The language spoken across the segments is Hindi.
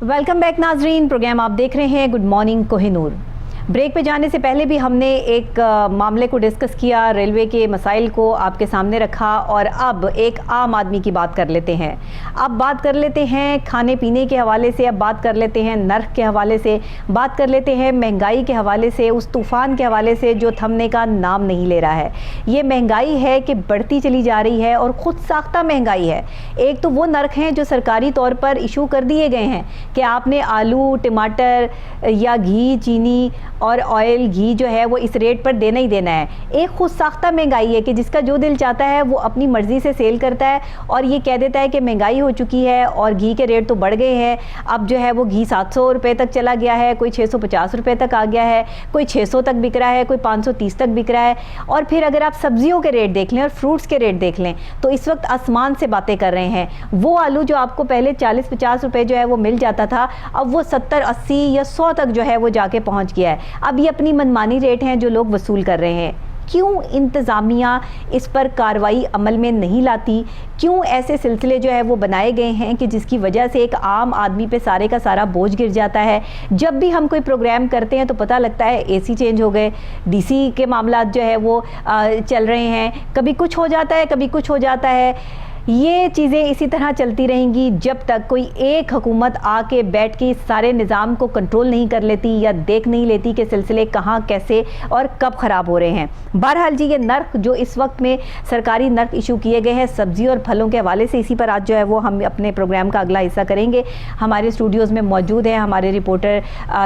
वेलकम बैक नाजरीन, प्रोग्राम आप देख रहे हैं गुड मॉर्निंग कोहिनूर। ब्रेक पे जाने से पहले भी हमने एक मामले को डिस्कस किया, रेलवे के मसाइल को आपके सामने रखा और अब एक आम आदमी की बात कर लेते हैं। अब बात कर लेते हैं खाने पीने के हवाले से, अब बात कर लेते हैं नर्क के हवाले से, बात कर लेते हैं महंगाई के हवाले से, उस तूफ़ान के हवाले से जो थमने का नाम नहीं ले रहा है। ये महंगाई है कि बढ़ती चली जा रही है और ख़ुद साख्ता महंगाई है। एक तो वो नर्क हैं जो सरकारी तौर पर इशू कर दिए गए हैं कि आपने आलू, टमाटर या घी, चीनी और ऑयल, घी जो है वो इस रेट पर देना ही देना है। एक खुद साख्ता महंगाई है कि जिसका जो दिल चाहता है वो अपनी मर्ज़ी से सेल करता है और ये कह देता है कि महंगाई हो चुकी है और घी के रेट तो बढ़ गए हैं। अब जो है वो घी 700 रुपये तक चला गया है, कोई 650 रुपये तक आ गया है, कोई 600 तक बिक रहा है, कोई 530 तक बिक रहा है। और फिर अगर आप सब्जियों के रेट देख लें और फ्रूट्स के रेट देख लें तो इस वक्त आसमान से बातें कर रहे हैं। वो आलू जो आपको पहले 40-50 रुपये जो है वो मिल जाता था, अब वो 70-80 या 100 तक जो है वो जाके पहुंच गया है। अब ये अपनी मनमानी रेट हैं जो लोग वसूल कर रहे हैं। क्यों इंतज़ामिया इस पर कार्रवाई अमल में नहीं लाती? क्यों ऐसे सिलसिले जो है वो बनाए गए हैं कि जिसकी वजह से एक आम आदमी पे सारे का सारा बोझ गिर जाता है? जब भी हम कोई प्रोग्राम करते हैं तो पता लगता है एसी चेंज हो गए, डीसी के मामला जो है वो चल रहे हैं, कभी कुछ हो जाता है, कभी कुछ हो जाता है। ये चीज़ें इसी तरह चलती रहेंगी जब तक कोई एक हुकूमत आके बैठ के इस सारे निज़ाम को कंट्रोल नहीं कर लेती या देख नहीं लेती कि सिलसिले कहाँ, कैसे और कब ख़राब हो रहे हैं। बहरहाल जी, ये नर्क जो इस वक्त में सरकारी नर्क इशू किए गए हैं सब्ज़ी और फलों के हवाले से, इसी पर आज जो है वो हम अपने प्रोग्राम का अगला हिस्सा करेंगे। हमारे स्टूडियोज़ में मौजूद हैं हमारे रिपोर्टर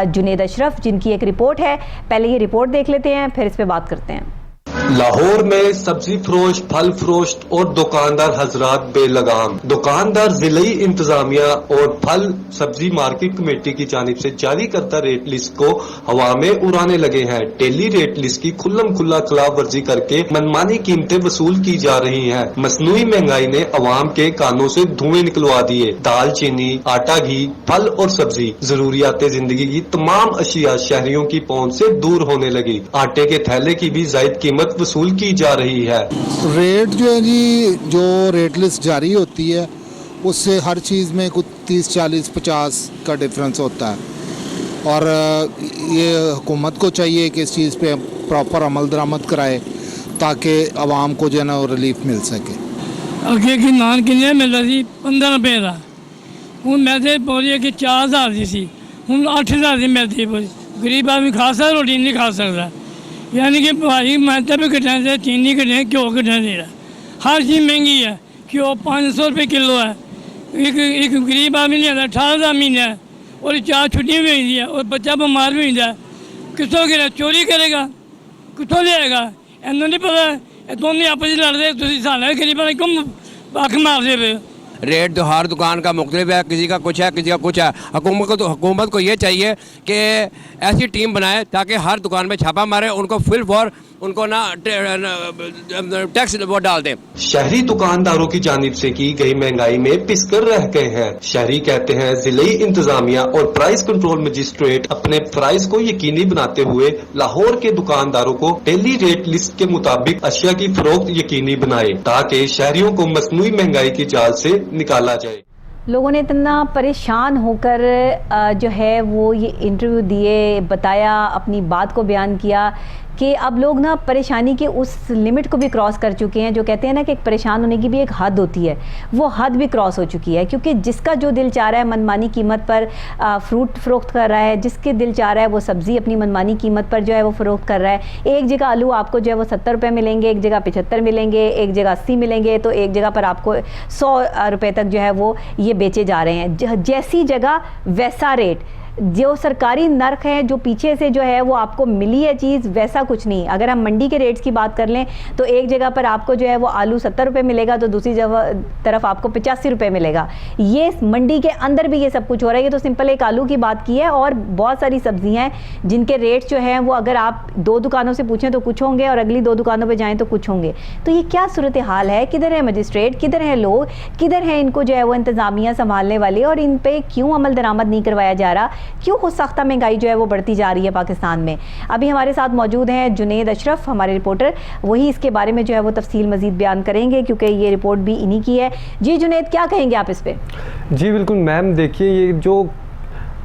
जुनेद अशरफ, जिनकी एक रिपोर्ट है। पहले ये रिपोर्ट देख लेते हैं, फिर इस पर बात करते हैं। लाहौर में सब्जी फरोश, फल फरोश और दुकानदार हजरात बेलगाम। दुकानदार जिले इंतजामिया और फल सब्जी मार्केट कमेटी की जानिब से जारी करता रेट लिस्ट को हवा में उड़ाने लगे हैं। डेली रेट लिस्ट की खुल्लम खुल्ला खिलाफ वर्जी करके मनमानी कीमतें वसूल की जा रही हैं। मसनूई महंगाई ने अवाम के कानों से धुएं निकलवा दिए। दाल, चीनी, आटा, घी, फल और सब्जी, जरूरियात जिंदगी की तमाम अशिया शहरियों की पहुंच से दूर होने लगी। आटे के थैले की भी जायद कीमत वसूल की जा रही है। रेट जो है जी, जो रेट लिस्ट जारी होती है उससे हर चीज़ में कुछ 30, 40, 50 का डिफरेंस होता है और ये हुकूमत को चाहिए कि इस चीज़ पे प्रॉपर अमल दरामद कराए ताकि आवाम को जो है ना रिलीफ मिल सके। अगे की नान किन्ने मिलता सी 15 रुपये का, हूँ मैं तो बोलिए कि 4000 की सी, हूँ 8000 की मिलती है। गरीब आदमी खा सकता, रोटी नहीं खा सकता। यानी कि भाई मैदा भी घटने से, चीनी घटने, घ्यो घटने दे रहा, हर चीज़ महंगी है। घ्यो 500 रुपये किलो है। एक गरीब आदमी नहीं आता, 18,000 महीने है और 4 छुट्टियाँ भी हुई है और बच्चा बीमार भी होता है। कितों गिरा चोरी करेगा, कितों लियाएगा? इन्हों नहीं पता, दोनों आपस में लड़ रहे, तुम साल गरीबा क्यों आँख मारते पे? रेट तो हर दुकान का मुख्तलिफ है, किसी का कुछ है, किसी का कुछ है। हुकूमत को ये चाहिए कि ऐसी टीम बनाए ताकि हर दुकान में छापा मारे, उनको फिल फॉर उनको ना टैक्स वो डाल दें। शहरी दुकानदारों की जानिब से की गई महंगाई में पिसकर रह गए हैं। शहरी कहते हैं जिले इंतजामिया और प्राइस कंट्रोल मजिस्ट्रेट अपने प्राइस को यकीनी बनाते हुए लाहौर के दुकानदारों को डेली रेट लिस्ट के मुताबिक अशिया की फरोख्त यकीनी बनाए ताकि शहरियों को मसनूई महंगाई की जाल से निकाला जाए। लोगों ने इतना परेशान होकर जो है वो ये इंटरव्यू दिए, बताया, अपनी बात को बयान किया कि अब लोग ना परेशानी के उस लिमिट को भी क्रॉस कर चुके हैं। जो कहते हैं ना कि एक परेशान होने की भी एक हद होती है, वो हद भी क्रॉस हो चुकी है। क्योंकि जिसका जो दिल चाह रहा है मनमानी कीमत पर फ्रूट फ़रोख्त कर रहा है, जिसके दिल चाह रहा है वो सब्ज़ी अपनी मनमानी कीमत पर जो है वो फ़रोख्त कर रहा है। एक जगह आलू आपको जो है वो 70 रुपये मिलेंगे, एक जगह 75 मिलेंगे, एक जगह 80 मिलेंगे, तो एक जगह पर आपको 100 रुपये तक जो है वो ये बेचे जा रहे हैं। जैसी जगह वैसा रेट। जो सरकारी नर्क है, जो पीछे से जो है वो आपको मिली है चीज़, वैसा कुछ नहीं। अगर हम मंडी के रेट्स की बात कर लें तो एक जगह पर आपको जो है वो आलू 70 रुपये मिलेगा तो दूसरी तरफ आपको 85 रुपये मिलेगा। ये मंडी के अंदर भी ये सब कुछ हो रहा है। ये तो सिंपल एक आलू की बात की है और बहुत सारी सब्जियां हैं जिनके रेट जो हैं वो अगर आप 2 दुकानों से पूछें तो कुछ होंगे और अगली 2 दुकानों पर जाएँ तो कुछ होंगे। तो ये क्या सूरत हाल है? किधर है मजिस्ट्रेट, किधर है लोग, किधर है इनको जो है वो इंतज़ामिया संभालने वाले, और इन पर क्यों अमल दरामद नहीं करवाया जा रहा? क्यों खुद साख्ता महंगाई जो है वो बढ़ती जा रही है पाकिस्तान में? अभी हमारे साथ मौजूद हैं जुनेद अशरफ, हमारे रिपोर्टर, वही इसके बारे में जो है वो तफसील मजीद बयान करेंगे क्योंकि ये रिपोर्ट भी इन्हीं की है। जी जुनेद, क्या कहेंगे आप इस पे? जी बिल्कुल मैम, देखिए ये जो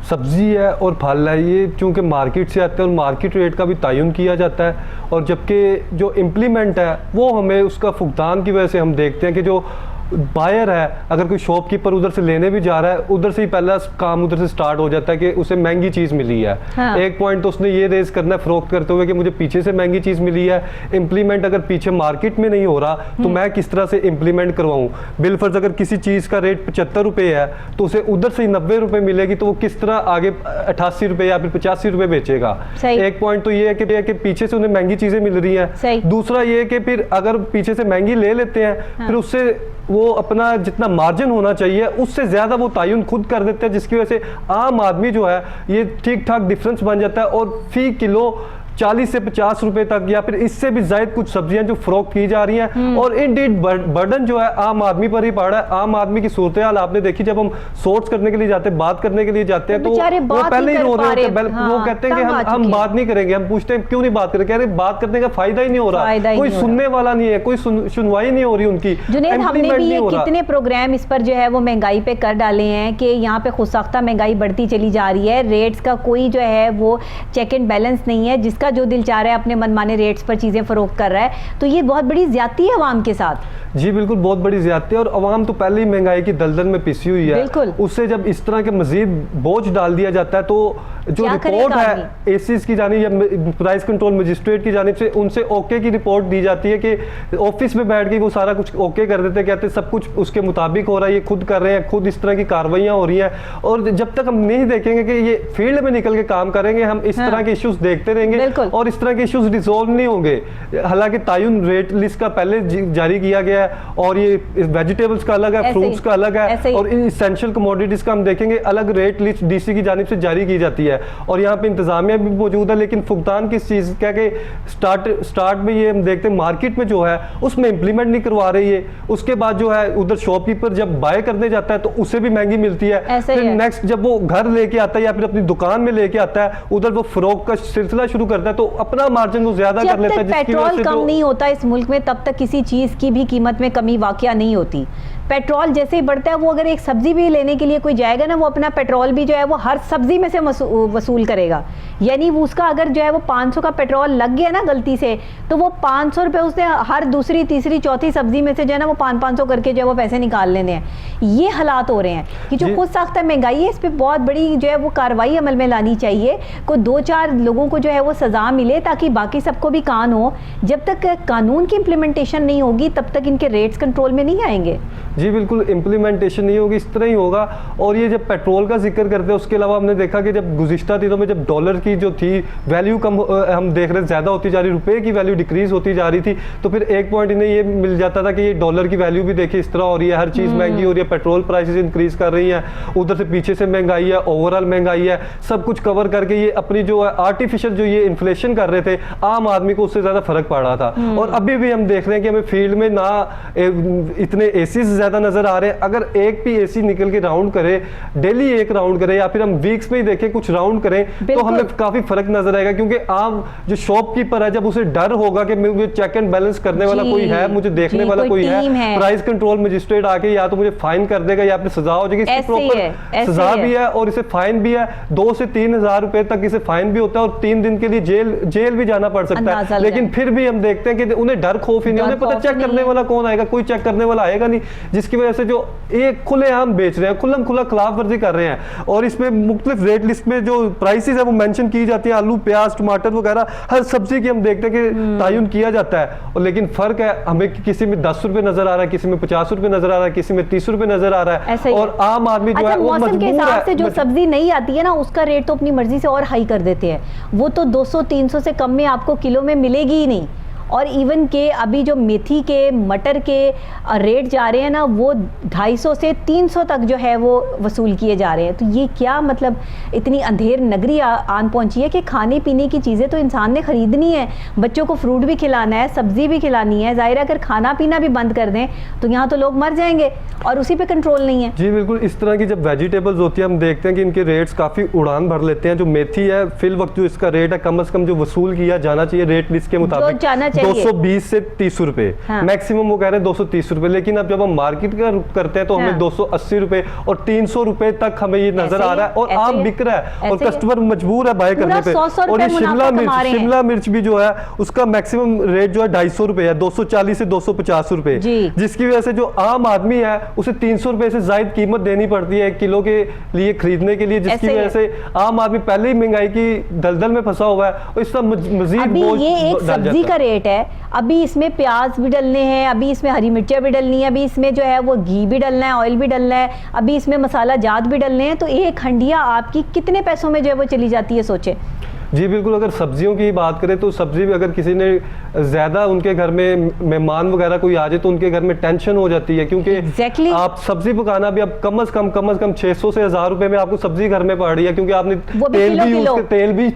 सब्ज़ी है और फल है, ये चूँकि मार्केट से आते हैं और मार्केट रेट का भी तयन किया जाता है, और जबकि जो इम्प्लीमेंट है वो हमें उसका भुगतान की वजह से हम देखते हैं कि जो बायर है, अगर कोई शॉपकीपर उधर से लेने भी जा रहा है, उधर से ही पहला काम उधर से स्टार्ट हो जाता है कि उसे महंगी चीज़ मिली है। हाँ। एक पॉइंट तो उसने ये रेज करना है फरोख्त करते हुए कि मुझे पीछे से महंगी चीज़ मिली है। इम्प्लीमेंट अगर पीछे मार्केट में नहीं हो रहा तो मैं किस तरह से इम्प्लीमेंट करवाऊँ? बिलफर्ज अगर किसी चीज़ का रेट 75 रुपये है तो उसे उधर से ही 90 रुपये मिलेगी, तो वो किस तरह आगे 88 रुपये या फिर 85 रुपये बेचेगा? एक पॉइंट तो ये है कि पीछे से उन्हें महंगी चीज़ें मिल रही हैं। दूसरा ये है कि फिर अगर पीछे से महंगी ले लेते हैं, फिर उससे वो अपना जितना मार्जिन होना चाहिए उससे ज़्यादा वो तयन खुद कर देते हैं, जिसकी वजह से आम आदमी जो है ये ठीक ठाक डिफरेंस बन जाता है, और फी किलो 40 से 50 रुपए तक या फिर इससे भी ज्यादा कुछ सब्जियां जो फरोख्त की जा रही हैं, और इनडीड बर्डन जो है आम आदमी पर ही पड़ रहा है। आम आदमी की सूरत हाल आपने देखी, जब हम सोर्स करने के लिए जाते हैं, बात करने के लिए जाते हैं, तो वो पहले ही रो रहे होते हैं। वो कहते हैं कि हम बात नहीं करेंगे। हम पूछते हैं क्यों नहीं बात करें, कह रहे बात करने का फायदा ही नहीं हो रहा, कोई सुनने वाला नहीं है, कोई सुनवाई नहीं हो रही उनकी। जुनैद, हमने भी ये कितने प्रोग्राम इस पर जो है वो महंगाई पे कर डाले हैं कि यहाँ पे खुद साख्ता महंगाई बढ़ती चली जा रही है, रेट्स का कोई जो है वो चेक एंड बैलेंस नहीं है, जिसका जो दिल चाह रहा है अपने मनमाने रेट्स पर चीजें फरोख्त कर रहा है। तो ये बहुत बड़ी ज्यादती है अवाम के साथ। जी बिल्कुल, बहुत बड़ी ज्यादती है, और अवाम तो पहले ही महंगाई की दलदल में पिसी हुई है। उससे जब इस तरह के मजीद बोझ डाल दिया जाता है, तो जो रिपोर्ट है एसीज की जानिब या प्राइस कंट्रोल मजिस्ट्रेट की जानिब से उनसे ओके की रिपोर्ट दी जाती है कि ऑफिस में बैठ के वो सारा कुछ ओके कर देते हैं, कहते हैं सब कुछ उसके मुताबिक हो रहा है, ये खुद कर रहे हैं, खुद इस तरह की कार्रवाइयाँ हो रही हैं। और जब तक हम नहीं देखेंगे कि ये फील्ड में निकल के काम करेंगे, हम इस तरह के इश्यूज देखते रहेंगे और इस तरह के इश्यूज रिजोल्व नहीं होंगे। हालांकि तयन रेट लिस्ट का पहले जारी किया गया है, और ये वेजिटेबल्स का अलग है, फ्रूट्स का अलग है, और इसेंशियल कमोडिटीज का हम देखेंगे अलग रेट लिस्ट डीसी की जानिब से जारी की जाती है, और यहाँ पे इंतजामिया भी मौजूद है। लेकिन भुगतान किस चीज़ का कि स्टार्ट में ये हम देखते हैं मार्केट में जो है उसमें इंप्लीमेंट नहीं करवा रही है, उसके बाद जो है उधर शॉपकीपर जब बाय करने जाता है तो उसे भी महंगी मिलती है, फिर नेक्स्ट जब वो घर लेके आता है या फिर अपनी दुकान में लेके आता है, उधर वो फरोख्त का सिलसिला शुरू करता है, तो अपना मार्जिन वो ज्यादा कर लेता है। पेट्रोल कम नहीं होता इस मुल्क में, तब तक किसी चीज की भी कीमत में कमी वाकया नहीं होती। पेट्रोल जैसे ही बढ़ता है, वो अगर एक सब्जी भी लेने के लिए कोई जाएगा ना, वो अपना पेट्रोल भी जो है वो हर सब्जी में से वसूल करेगा। यानी वो उसका अगर जो है वो 500 का पेट्रोल लग गया ना गलती से, तो वो 500 रुपये उसने हर दूसरी तीसरी चौथी सब्जी में से जो है ना वो 500 करके जो है वो पैसे निकाल लेने हैं। ये हालात हो रहे हैं कि जो खुद साख्ता महंगाई है, इस पर बहुत बड़ी जो है वो कार्रवाई अमल में लानी चाहिए। कोई 2-4 लोगों को जो है वो सजा मिले ताकि बाकी सबको भी कान हो। जब तक कानून की इम्प्लीमेंटेशन नहीं होगी तब तक इनके रेट्स कंट्रोल में नहीं आएंगे। जी बिल्कुल, इम्प्लीमेंटेशन नहीं होगी, इस तरह ही होगा। और ये जब पेट्रोल का जिक्र करते हैं, उसके अलावा हमने देखा कि जब गुज़िश्ता दिनों में जब डॉलर की जो थी वैल्यू कम हम देख रहे ज़्यादा होती जा रही, रुपए की वैल्यू डिक्रीज होती जा रही थी, तो फिर एक पॉइंट इन्हें ये मिल जाता था कि ये डॉलर की वैल्यू भी देखिए इस तरह हो रही है, हर चीज़ महंगी हो रही है, पेट्रोल प्राइसेस इंक्रीज कर रही हैं, उधर से पीछे से महंगाई है, ओवरऑल महंगाई है, सब कुछ कवर करके ये अपनी जो है आर्टिफिशियल जो ये इन्फ्लेशन कर रहे थे, आम आदमी को उससे ज़्यादा फर्क पड़ रहा था। और अभी भी हम देख रहे हैं कि हमें फील्ड में ना इतने एसी ज़्यादा नजर आ रहे हैं। अगर एक भी एसी निकल के राउंड करे, डेली एक राउंड करे, या फिर हम वीक्स में ही देखें कुछ राउंड करें, तो हमें काफी फर्क नजर आएगा। क्योंकि आम जो शॉपकीपर है, जब उसे डर होगा कि मुझे चेक एंड बैलेंस करने वाला कोई है, मुझे देखने वाला कोई है, प्राइस कंट्रोल मजिस्ट्रेट आके या तो मुझे फाइन कर देगा या फिर सजा हो जाएगी। इसकी प्रॉपर सजा भी है और इसे फाइन भी है, 2 से 3 हजार रुपए तक इसे फाइन भी होता है, और 3 दिन के लिए जेल भी जाना पड़ सकता है। लेकिन फिर भी हम देखते हैं कि उन्हें डर खौफ ही नहीं, उन्हें पता चेक करने वाला कौन आएगा, कोई चेक करने वाला आएगा नहीं, जिसकी वजह से जो एक खुलेआम बेच रहे हैं, खुल्लम खुला खिलाफ वर्जी कर रहे हैं। और इसमें मुख्तलिफ रेट लिस्ट में जो प्राइसेस है वो मेंशन की जाती है, आलू प्याज टमाटर वगैरह हर सब्जी की हम देखते हैं कि तयन किया जाता है। और लेकिन फर्क है, हमें किसी में 10 रुपए नजर आ रहा है, किसी में 50 रुपए नजर आ रहा है, किसी में 30 रुपए नजर आ रहा है, और आम आदमी जो है वो मजबूर है। हिसाब से जो सब्जी नहीं आती है ना, उसका रेट तो अपनी मर्जी से और हाई कर देते हैं। वो तो 200-300 से कम में आपको किलो में मिलेगी ही नहीं। और इवन के अभी जो मेथी के मटर के रेट जा रहे हैं ना, वो 250 से 300 तक जो है वो वसूल किए जा रहे हैं। तो ये क्या मतलब इतनी अंधेर नगरी आन पहुंची है कि खाने पीने की चीज़ें तो इंसान ने ख़रीदनी है, बच्चों को फ्रूट भी खिलाना है, सब्ज़ी भी खिलानी है। ज़ाहिर है अगर खाना पीना भी बंद कर दें तो यहाँ तो लोग मर जाएंगे, और उसी पे कंट्रोल नहीं है। जी बिल्कुल, इस तरह की जब वेजिटेबल्स होती है हम देखते हैं कि इनके रेट्स काफ़ी उड़ान भर लेते हैं। जो मेथी है फिल वक्त जो इसका रेट है कम से कम जो वसूल किया जाना चाहिए रेट लिस्ट के मुताबिक चलिए। 220 से 30 रुपए हाँ। मैक्सिमम वो कह रहे हैं 230 रुपए, लेकिन अब जब हम मार्केट का रुख करते हैं तो हाँ। हमें 280 रुपए और 300 रुपए तक हमें ये नजर ऐसे आ ही रहा है और है, ऐसे आम ही बिक रहा है और ऐसे ही है। कस्टमर मजबूर है बाय पूरा करने पे। 100 और ये रुपए मुनाफा कमा रहे हैं। शिमला मिर्च भी जो है उसका मैक्सिमम रेट जो है 250 रुपए है, 240 से 250 रुपए, जी। जिसकी वजह से जो आम आदमी है उसे 300 रुपए से ज्यादा कीमत देनी पड़ती है 1 किलो के लिए खरीदने के लिए, जिसकी ऐसे ही वजह से आम आदमी पहले ही महंगाई की दलदल में फंसा हुआ है और इसका मजीद अभी बोझ ये एक डाल सब्जी जाता का है। रेट है, अभी इसमें प्याज भी डलने हैं, अभी इसमें हरी मिर्चियाँ भी डलनी है, अभी इसमें जो है वो घी भी डलना है, ऑयल भी डलना है, अभी इसमें मसाला जात भी डलने हैं। तो एक हंडिया आपकी कितने पैसों में जो है वो चली जाती है, सोचे। जी बिल्कुल, अगर सब्जियों की बात करें तो सब्जी भी अगर किसी ने ज़्यादा उनके घर में मेहमान वगैरह कोई आ जाए तो उनके घर में टेंशन हो जाती है, क्योंकि Exactly. आप सब्जी पकाना भी अब कम से कम 600 से 1000 रुपए में आपको सब्जी घर में पड़ रही है, क्योंकि आपने वो भी तेल किलो भी किलो।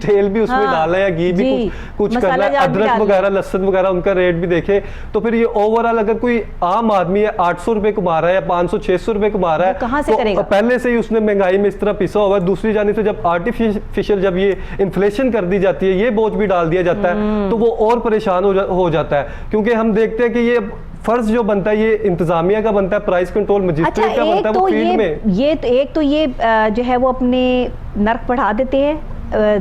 तेल भी उसमें हाँ, डाला है, घी भी जी, कुछ मसाला करना है, जात भी अदरक डालना है। वगैरह लहसुन वगैरह उनका रेट भी देखे तो फिर ये ओवरऑल अगर कोई आम आदमी है 800 रुपए कमा रहा है या 500-600 रुपए कमा रहा है वो कहाँ से तो करेगा? पहले से ही उसने महंगाई में इस तरह पिसा हुआ है। दूसरी जाने से जब आर्टिफिशियल जब ये इन्फ्लेशन कर दी जाती है, ये बोझ भी डाल दिया जाता है तो वो और परेशान हो जाता है, क्योंकि हम देखते हैं कि ये फर्ज जो बनता है ये इंतजामिया का बनता है, प्राइस कंट्रोल मजिस्ट्रेट का बनता है, वो फील्ड में एक तो ये जो है वो अपने नर्क बढ़ा देते हैं,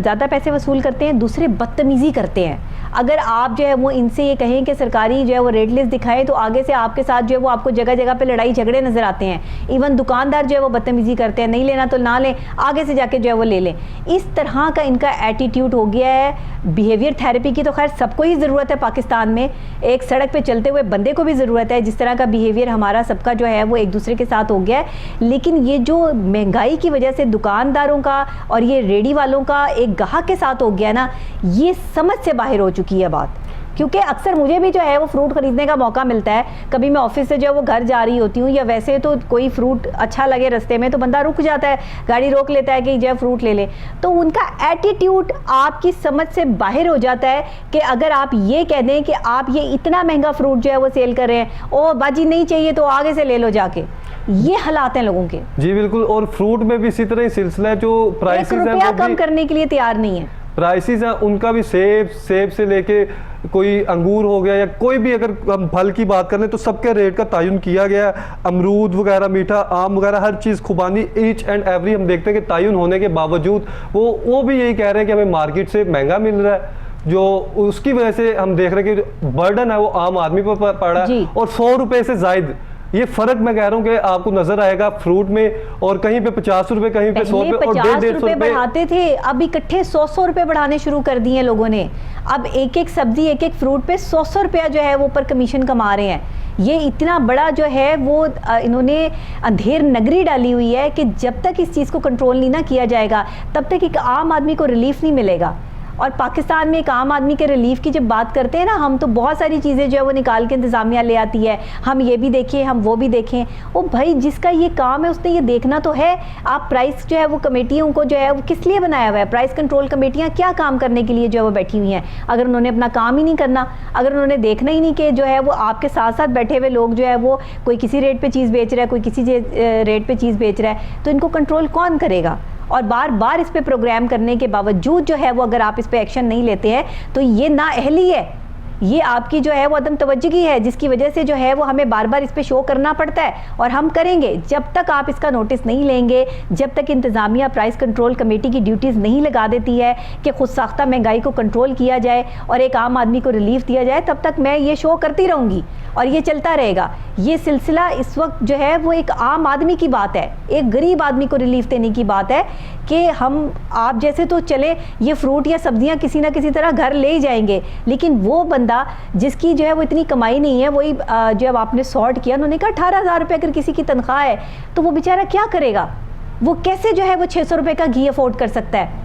ज़्यादा पैसे वसूल करते हैं, दूसरे बदतमीजी करते हैं। अगर आप जो है वो इनसे ये कहें कि सरकारी जो है वो रेट लिस्ट दिखाएं तो आगे से आपके साथ जो है वो आपको जगह जगह पे लड़ाई झगड़े नजर आते हैं। इवन दुकानदार जो है वो बदतमीजी करते हैं, नहीं लेना तो ना लें, आगे से जाके जो है वो ले लें। इस तरह का इनका एटीट्यूड हो गया है। बिहेवियर थेरेपी की तो खैर सबको ही ज़रूरत है पाकिस्तान में, एक सड़क पर चलते हुए बंदे को भी ज़रूरत है। जिस तरह का बिहेवियर हमारा सबका जो है वो एक दूसरे के साथ हो गया है, लेकिन ये जो महंगाई की वजह से दुकानदारों का और ये रेडी वालों का एक गाहक के साथ हो गया ना, ये समझ से बाहर हो चुकी है बात। क्योंकि अक्सर मुझे भी जो है वो फ्रूट खरीदने का मौका मिलता है, कभी मैं ऑफिस से जो है वो घर जा रही होती हूँ या वैसे तो कोई फ्रूट अच्छा लगे रास्ते में तो बंदा रुक जाता है, गाड़ी रोक लेता है कि जो है फ्रूट ले ले। तो उनका एटीट्यूड आपकी समझ से बाहर हो जाता है कि अगर आप ये कह दें कि आप ये इतना महंगा फ्रूट जो है वो सेल कर रहे हैं, ओ बाजी नहीं चाहिए तो आगे से ले लो जाके, ये हालात हैं लोगों के। जी बिल्कुल, और फ्रूट में भी इसी तरह ही सिलसिला है, जो प्राइसेस एक है रुपया वो कम भी करने के लिए तैयार नहीं है। प्राइसेस हैं उनका भी, सेब से लेके कोई अंगूर हो गया या कोई भी अगर हम फल की बात करें तो सबके रेट का तयन किया गया है। अमरूद वगैरह, मीठा आम वगैरह, हर चीज़ खुबानी ईच एंड एवरी हम देखते हैं कि तयन होने के बावजूद वो भी यही कह रहे हैं कि हमें मार्केट से महंगा मिल रहा है, जो उसकी वजह से हम देख रहे हैं कि बर्डन है वो आम आदमी पर पड़ा है। और 100 रुपए से जायद ये फर्क मैं कह रहा हूँ कि आपको नजर आएगा फ्रूट में, और कहीं पे 50 रुपए, कहीं पे 100 रुपए और 150 रुपए बढ़ाते थे, अब इकट्ठे 100 रुपए बढ़ाने शुरू कर दिए लोगों ने। अब एक एक सब्जी, एक एक फ्रूट पे 100 रुपया जो है वो ऊपर कमीशन कमा रहे हैं। ये इतना बड़ा जो है वो इन्होंने अंधेर नगरी डाली हुई है कि जब तक इस चीज़ को कंट्रोल नहीं ना किया जाएगा तब तक एक आम आदमी को रिलीफ नहीं मिलेगा। और पाकिस्तान में एक आम आदमी के रिलीफ की जब बात करते हैं ना हम, तो बहुत सारी चीज़ें जो है वो निकाल के इंतज़ामिया ले आती है, हम ये भी देखें, हम वो भी देखें। ओ भाई, जिसका ये काम है उसने ये देखना तो है। आप प्राइस जो है वो कमेटियों को जो है वो किस लिए बनाया हुआ है? प्राइस कंट्रोल कमेटियाँ क्या काम करने के लिए जो है वो बैठी हुई हैं? अगर उन्होंने अपना काम ही नहीं करना, अगर उन्होंने देखना ही नहीं कि जो है वो आपके साथ साथ बैठे हुए लोग जो है वो कोई किसी रेट पर चीज़ बेच रहा है, कोई किसी रेट पर चीज़ बेच रहा है, तो इनको कंट्रोल कौन करेगा? और बार बार इस पे प्रोग्राम करने के बावजूद जो है वो अगर आप इस पे एक्शन नहीं लेते हैं तो ये नाअहली है, ये आपकी जो है वो अदम तवज्जुही है, जिसकी वजह से जो है वो हमें बार बार इस पे शो करना पड़ता है। और हम करेंगे जब तक आप इसका नोटिस नहीं लेंगे, जब तक इंतज़ामिया प्राइस कंट्रोल कमेटी की ड्यूटीज़ नहीं लगा देती है कि खुद साख्ता महंगाई को कंट्रोल किया जाए और एक आम आदमी को रिलीफ दिया जाए, तब तक मैं ये शो करती रहूँगी और ये चलता रहेगा। ये सिलसिला इस वक्त जो है वो एक आम आदमी की बात है, एक गरीब आदमी को रिलीफ देने की बात है कि हम आप जैसे तो चले ये फ्रूट या सब्जियां किसी ना किसी तरह घर ले ही जाएंगे, लेकिन वो बंदा जिसकी जो है वो इतनी कमाई नहीं है, वही जो अब आपने सॉर्ट किया, उन्होंने कहा 18,000 रुपये अगर किसी की तनख्वाह है तो वो बेचारा क्या करेगा? वो कैसे जो है वो 600 रुपये का घी अफोर्ड कर सकता है?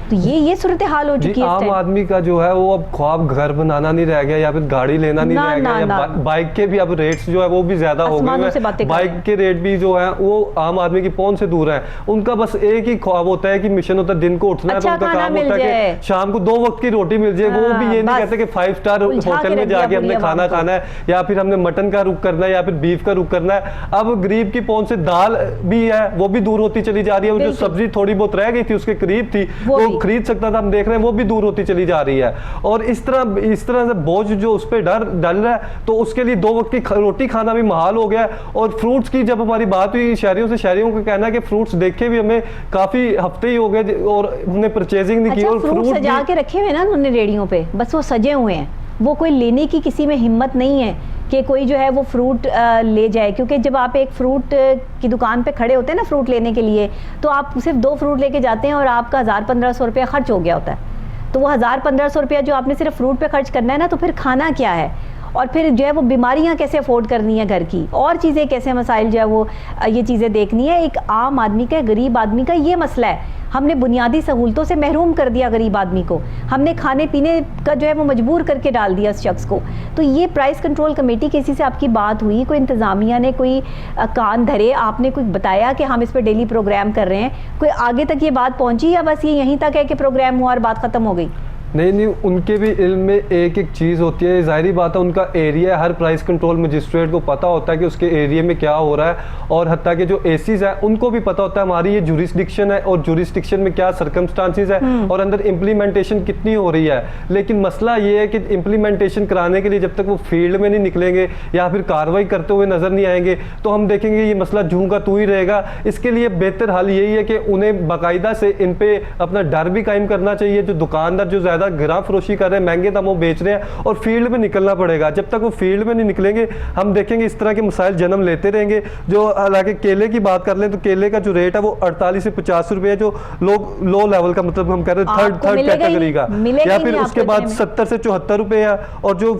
तो ये सूरत हाल हो चुकी है। आम आदमी का जो है वो अब ख्वाब घर बनाना नहीं रह गया या फिर गाड़ी लेना नहीं रह गया, या बाइक के भी अब रेट्स जो है वो भी ज्यादा हो गए हैं। बाइक के रेट भी जो है वो आम आदमी की पहुंच से दूर है। उनका बस एक ही ख्वाब होता है कि मिशन होता है, दिन को उठना है तो उनका काम होता है कि शाम को 2 वक्त की रोटी मिल जाए। वो भी ये नहीं कहते कि 5 स्टार होटल में जाके हमने खाना खाना है या फिर हमने मटन का रुख करना है या फिर बीफ का रुख करना है। अब गरीब की पहुंच से दाल भी है वो भी दूर होती चली जा रही है। जो सब्जी थोड़ी बहुत रह गई थी उसके करीब थी वो लोग खरीद सकता था, हम देख रहे हैं वो भी दूर होती चली जा रही है। और इस तरह से बोझ जो उस पर डल रहा है, तो उसके लिए 2 वक्त की रोटी खाना भी महाल हो गया है। और फ्रूट्स की जब हमारी बात हुई शहरियों से, शहरियों का कहना है कि फ्रूट्स देखे भी हमें काफी हफ्ते ही हो गए और हमने परचेजिंग नहीं की। और फ्रूट सजा के रखे हुए ना उन्होंने रेडियों पे, बस वो सजे हुए हैं, वो कोई लेने की किसी में हिम्मत नहीं है कि कोई जो है वो फ्रूट ले जाए। क्योंकि जब आप एक फ्रूट की दुकान पे खड़े होते हैं ना फ्रूट लेने के लिए, तो आप सिर्फ 2 फ्रूट लेके जाते हैं और आपका 1000-1500 रुपया खर्च हो गया होता है। तो वो 1000-1500 रुपया जो आपने सिर्फ फ्रूट पे खर्च करना है ना, तो फिर खाना क्या है, और फिर जो है वो बीमारियां कैसे अफोर्ड करनी है घर की, और चीज़ें कैसे मसाइल जो है वो ये चीज़ें देखनी है। एक आम आदमी का, गरीब आदमी का ये मसला है, हमने बुनियादी सहूलतों से महरूम कर दिया गरीब आदमी को, हमने खाने पीने का जो है वो मजबूर करके डाल दिया उस शख्स को। तो ये प्राइस कंट्रोल कमेटी, किसी से आपकी बात हुई, कोई इंतज़ामिया ने कोई कान धरे, आपने कोई बताया कि हम इस पर डेली प्रोग्राम कर रहे हैं, कोई आगे तक ये बात पहुँची, या बस ये यहीं तक है कि प्रोग्राम हुआ और बात ख़त्म हो गई? नहीं, उनके भी इल्म में एक एक चीज़ होती है। ज़ाहिरी बात है उनका एरिया, हर प्राइस कंट्रोल मजिस्ट्रेट को पता होता है कि उसके एरिया में क्या हो रहा है, और हत्ता कि जो एसीज है उनको भी पता होता है हमारी ये जुरिस्डिक्शन है और जुरिस्डिक्शन में क्या सर्कमस्टांसिस है और अंदर इम्प्लीमेंटेशन कितनी हो रही है। लेकिन मसला ये है कि इम्प्लीमेंटेशन कराने के लिए जब तक वो फील्ड में नहीं निकलेंगे या फिर कार्रवाई करते हुए नज़र नहीं आएंगे, तो हम देखेंगे ये मसला जूं का तू ही रहेगा। इसके लिए बेहतर हल यही है कि उन्हें बाकायदा से इन पे अपना डर भी कायम करना चाहिए। जो दुकानदार जो ज़्यादा गिरा फरोशी कर रहे हैं, महंगे दामों बेच रहे हैं, और फील्ड में निकलना पड़ेगा। जब तक वो फील्ड में नहीं निकलेंगे हम देखेंगे इस तरह के मसाइल जन्म लेते रहेंगे। जो हालांकि केले की बात कर लें तो केले का जो रेट है वो 48 से 50 रुपए, जो लोग लो लेवल का, मतलब हम कह रहे हैं थर्ड कैटेगरी का, या फिर उसके बाद 70 से 74 रुपए है, और जो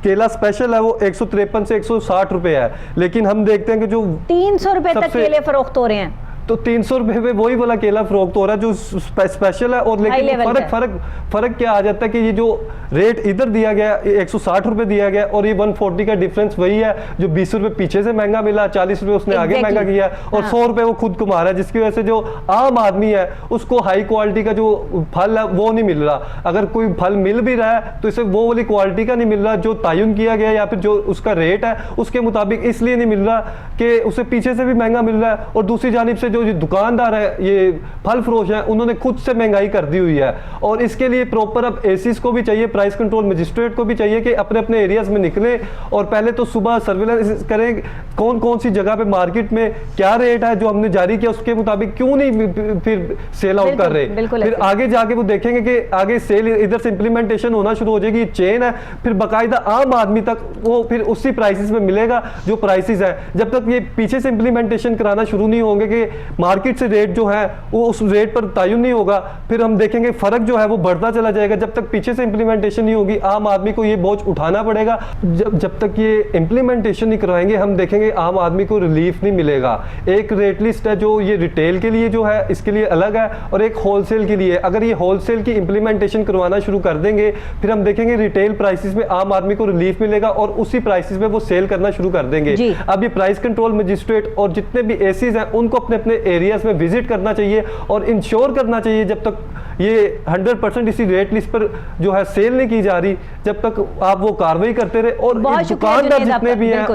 केला स्पेशल है वो 153 से 160 रुपए है। लेकिन हम देखते हैं कि जो 300 रुपए तक केले फरोख्त हो रहे हैं, तो 300 रुपए में वही वाला केला फरोख्त हो रहा है जो स्पेशल है। और लेकिन फर्क क्या आ जाता है कि ये जो रेट इधर दिया गया 160 रुपए दिया गया, और ये 140 का डिफरेंस वही है जो 20 रुपए पीछे से महंगा मिला, 40 रुपए उसने आगे महंगा किया, और 100 रुपए वो खुद कमा रहा है, जिसकी वजह से जो आम आदमी है उसको हाई क्वालिटी का जो फल है वो नहीं मिल रहा। अगर कोई फल मिल भी रहा है तो इसे वो वाली क्वालिटी का नहीं मिल रहा जो तयन किया गया, या फिर जो उसका रेट है उसके मुताबिक इसलिए नहीं मिल रहा कि उसे पीछे से भी महंगा मिल रहा है। और दूसरी जानिब से जो दुकानदार है, ये फल फरोश है, उन्होंने खुद से महंगाई कर दी हुई है। और इसके लिए प्रॉपर अब एसीज को भी चाहिए, प्राइस कंट्रोल मजिस्ट्रेट को भी चाहिए कि अपने अपने एरियाज में निकले और पहले तो सुबह सर्विलेंस करें कौन कौन सी जगह पे मार्केट में क्या रेट है जो हमने जारी किया उसके मुताबिक क्यों नहीं फिर सेल आउट कर रहे। फिर आगे जाके वो देखेंगे कि आगे सेल इधर से इंप्लीमेंटेशन होना शुरू हो जाएगी, चेन है, फिर बाकायदा आम आदमी तक वो फिर उसी प्राइसेस में मिलेगा जो प्राइसेस है। जब तक ये पीछे से इंप्लीमेंटेशन कराना शुरू नहीं होंगे कि मार्केट से रेट जो है वो उस रेट पर तयन नहीं होगा, फिर हम देखेंगे फर्क जो है वो बढ़ता चला जाएगा। जब तक पीछे से इंप्लीमेंटेशन नहीं होगी आम आदमी को ये बोझ उठाना पड़ेगा। जब तक ये इंप्लीमेंटेशन नहीं करवाएंगे हम देखेंगे आम आदमी को रिलीफ नहीं मिलेगा। एक रेट लिस्ट है जो ये रिटेल के लिए जो है इसके लिए अलग है, और एक होलसेल के लिए। अगर ये होलसेल की इंप्लीमेंटेशन करवाना शुरू कर देंगे फिर हम देखेंगे रिटेल प्राइसेस में आम आदमी को रिलीफ मिलेगा और उसी प्राइसेस में वो सेल करना शुरू कर देंगे। अब ये प्राइस कंट्रोल मजिस्ट्रेट और जितने भी एसीज हैं उनको अपने अपने एरियाज में विजिट करना चाहिए और इंश्योर करना चाहिए जब तक ये 100% इसी रेट लिस्ट पर जो है सेल नहीं की जा रही, जब तक आप वो कार्रवाई करते रहे और दुकानदार जितने भी हैं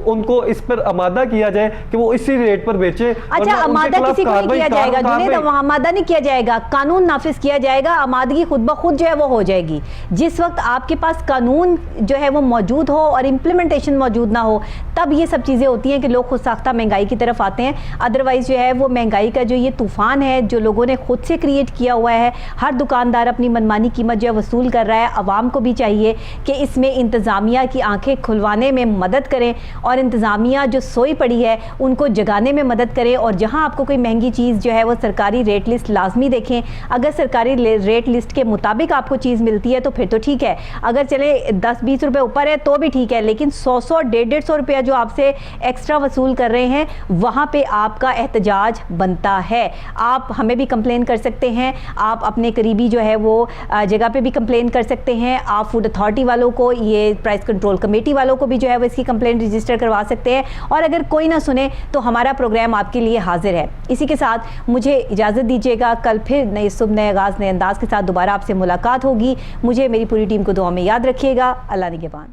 उनको इस पर आमादा किया जाए कि वो इसी रेट पर बेचे। अच्छा, आमादा किसी को नहीं किया जाएगा जुनेद, आमादा नहीं किया जाएगा, कानून नाफिज किया जाएगा, आमादगी खुद ब खुद जो है वो हो जाएगी। जिस वक्त आपके पास कानून जो है वो मौजूद हो और इम्प्लीमेंटेशन मौजूद ना हो तब ये सब चीज़ें होती हैं कि लोग खुद साख्ता महंगाई की तरफ आते हैं। अदरवाइज जो है वो महंगाई का जो ये तूफान है जो लोगों ने खुद से क्रिएट किया हुआ है, हर दुकानदार अपनी मनमानी कीमत जो है वसूल कर रहा है। अवाम को भी चाहिए कि इसमें इंतज़ामिया की आंखें खुलवाने में मदद करें और इंतज़ामिया जो सोई पड़ी है उनको जगाने में मदद करें। और जहां आपको कोई महंगी चीज़ जो है वो सरकारी रेट लिस्ट लाजमी देखें। अगर सरकारी रेट लिस्ट के मुताबिक आपको चीज़ मिलती है तो फिर तो ठीक है, अगर चले 10-20 रुपये ऊपर है तो भी ठीक है, लेकिन 100-100, 150-150 रुपया जो आपसे एक्स्ट्रा वसूल कर रहे हैं वहाँ पर आपका एहतजाज बनता है। आप हमें भी कंप्लेन कर सकते हैं, आप अपने करीबी जो है वो जगह पे भी कंप्लेन कर सकते हैं, आप फूड अथॉरिटी वालों को, ये प्राइस कंट्रोल कमेटी वालों को भी जो है वो इसकी कंप्लेन रजिस्टर करवा सकते हैं। और अगर कोई ना सुने तो हमारा प्रोग्राम आपके लिए हाजिर है। इसी के साथ मुझे इजाज़त दीजिएगा, कल फिर नई सुबह नए आगाज़ नए अंदाज के साथ दोबारा आपसे मुलाकात होगी। मुझे मेरी पूरी टीम को दुआ में याद रखिएगा। अल्लाह निगहबान।